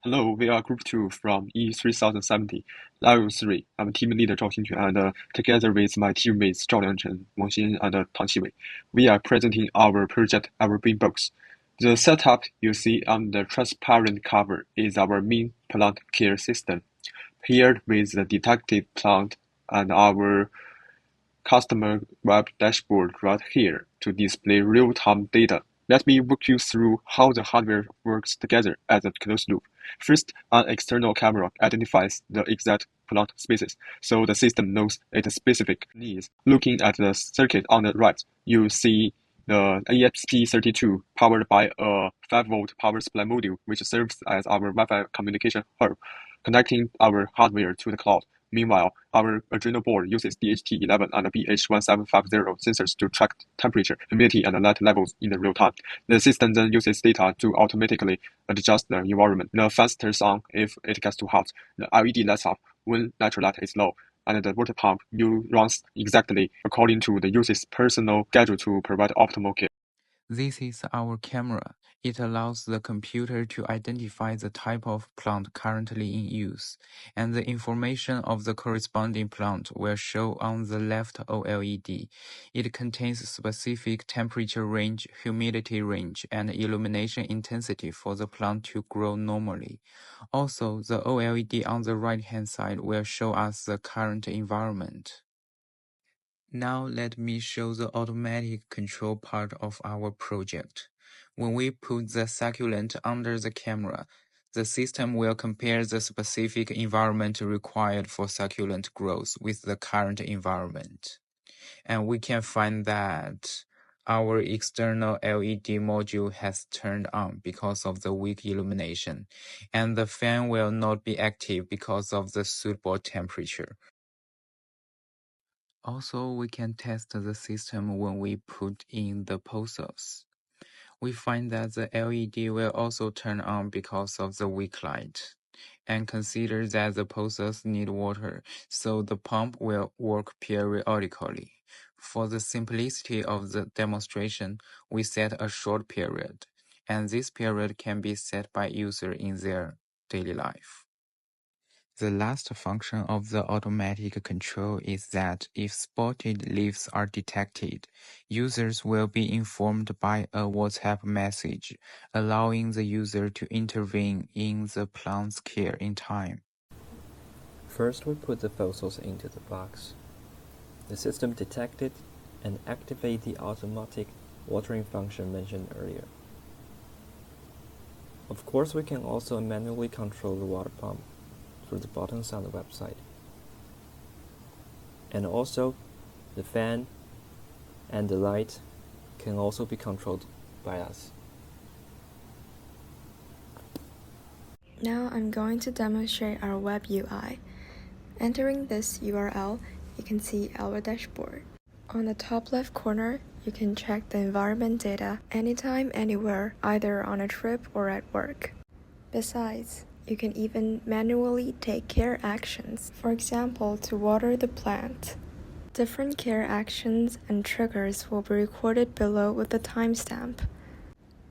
Hello, we are Group 2 from E3070, Level 3. I'm team leader Zhao Xinquan, and together with my teammates Zhao Liangchen, Wang Xin, and Tang Qiwei, we are presenting our project EverGreen Box. The setup you see on the transparent cover is our main plant care system, paired with the detected plant and our customer web dashboard right here to display real-time data. Let me walk you through how the hardware works together as a closed loop. First, an external camera identifies the exact plant species, so the system knows its specific needs. Looking at the circuit on the right, you see the ESP32 powered by a 5-volt power supply module, which serves as our Wi-Fi communication hub, connecting our hardware to the cloud. Meanwhile, our Arduino board uses DHT11 and BH1750 sensors to track temperature, humidity, and light levels in real time. The system then uses data to automatically adjust the environment. The fan turns on if it gets too hot. The LED lights up when natural light is low, and the water pump runs exactly according to the user's personal schedule to provide optimal care. This is our camera. It allows the computer to identify the type of plant currently in use, and the information of the corresponding plant will show on the left OLED. It contains specific temperature range, humidity range, and illumination intensity for the plant to grow normally. Also, the OLED on the right-hand side will show us the current environment. Now let me show the automatic control part of our project. When we put the succulent under the camera, the system will compare the specific environment required for succulent growth with the current environment. And we can find that our external LED module has turned on because of the weak illumination, and the fan will not be active because of the suitable temperature. Also, we can test the system when we put in the pulses. We find that the LED will also turn on because of the weak light. And consider that the pulses need water, so the pump will work periodically. For the simplicity of the demonstration, we set a short period, and this period can be set by user in their daily life. The last function of the automatic control is that if spotted leaves are detected, users will be informed by a WhatsApp message, allowing the user to intervene in the plant's care in time. First, we put the fossils into the box. The system detected and activated the automatic watering function mentioned earlier. Of course, we can also manually control the water pump through the buttons on the website. And also, the fan and the light can also be controlled by us. Now I'm going to demonstrate our web UI. Entering this URL, you can see our dashboard. On the top left corner, you can check the environment data anytime, anywhere, either on a trip or at work. Besides, you can even manually take care actions, for example, to water the plant. Different care actions and triggers will be recorded below with a timestamp.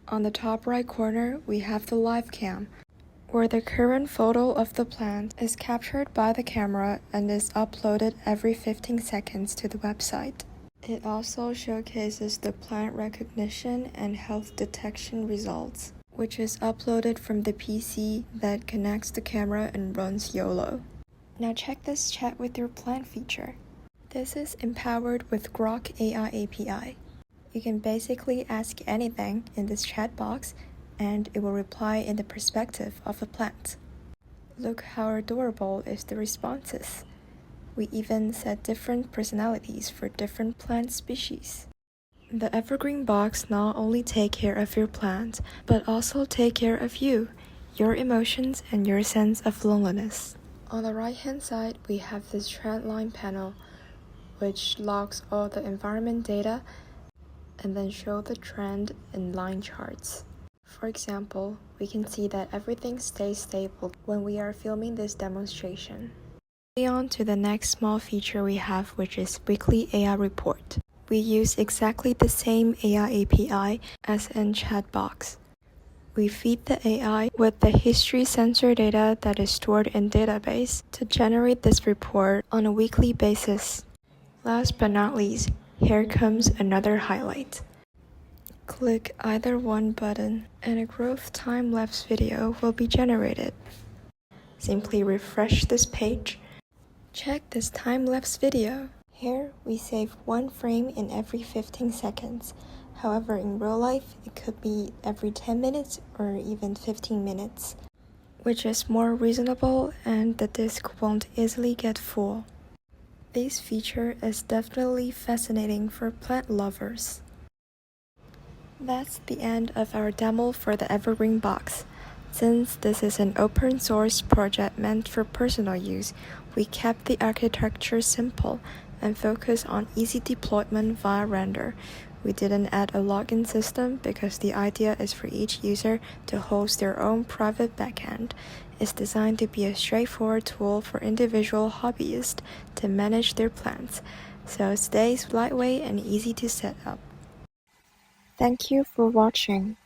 On the top right corner, we have the live cam, where the current photo of the plant is captured by the camera and is uploaded every 15 seconds to the website. It also showcases the plant recognition and health detection results, which is uploaded from the PC that connects the camera and runs YOLO. Now check this chat with your plant feature. This is empowered with Grok AI API. You can basically ask anything in this chat box and it will reply in the perspective of the plant. Look how adorable is the responses. We even set different personalities for different plant species. The EverGreen Box not only take care of your plant, but also take care of you, your emotions, and your sense of loneliness. On the right-hand side, we have this trend line panel, which logs all the environment data and then show the trend in line charts. For example, we can see that everything stays stable when we are filming this demonstration. Moving on to the next small feature we have, which is Weekly AI Report. We use exactly the same AI API as in chat box. We feed the AI with the history sensor data that is stored in database to generate this report on a weekly basis. Last but not least, here comes another highlight. Click either one button and a growth time-lapse video will be generated. Simply refresh this page. Check this time-lapse video. Here, we save one frame in every 15 seconds. However, in real life, it could be every 10 minutes or even 15 minutes, which is more reasonable and the disk won't easily get full. This feature is definitely fascinating for plant lovers. That's the end of our demo for the EverGreen Box. Since this is an open source project meant for personal use, we kept the architecture simple and focused on easy deployment via render. We didn't add a login system because the idea is for each user to host their own private backend. It's designed to be a straightforward tool for individual hobbyists to manage their plants, so it stays lightweight and easy to set up. Thank you for watching.